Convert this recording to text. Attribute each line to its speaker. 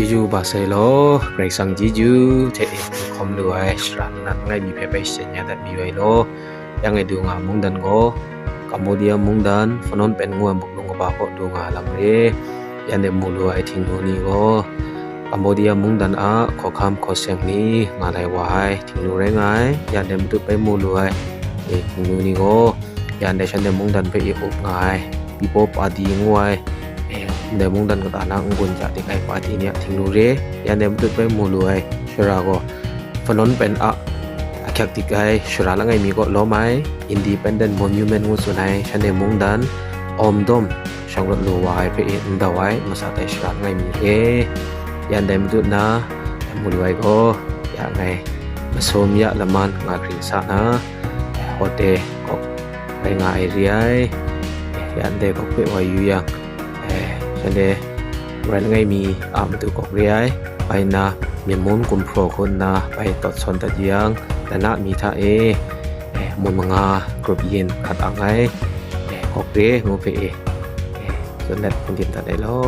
Speaker 1: จีจูบาเซโลเกรซังจีจูเทเอคอมด้วยสรันนัดไงมีเพเปเสียญามีไว้โลยังไงดูงามุงดันโกกัมพูเดียมุงดันฟนนเป็นงวบุกลงบาโคดูงาลังเรยันเดมูลวยทิ้งโนนีโกกัมพูเดียมุงดันอาขอคำขอเสียงนี้งานไหวทิ้งโนเรงไงยันเดมตุไปมูลวยทิ้งโนนีโกยันเดชันเดมุงดันไปอีกไงปีโปปาดีงวยเดมุงดันก็ตานังกุนจากที่ไอ้ปาทีเนี่ยทิ้งนูเรยันเดมตุไปมูลวยชราก็ฟนนเป็นคักติกายชราละไงมีก็ล้อไม้ Independent Monument งูสุนัยฉันเดมุงดันอมดมช่างรถลูวายไปเอ็นดาไว้มาสาไตชราไงมียันเดมตุนะมูลวยก็อย่างไงมาสมยะละมันงาคริสานะโฮเตก็ไปงาไอเรียยันเดก็เพื่อว่าอยู่อย่างฉันเดวันไงมีมาตุกอกเรียไปนะมีมุนกุมโปรคนนะไปตดสนตัดยังแต่นะมีท่ามุนมังากรุบยินกัดอังไงกอกเรียงูเพส่วนนั้นคนเดียนตัดได้แล้ว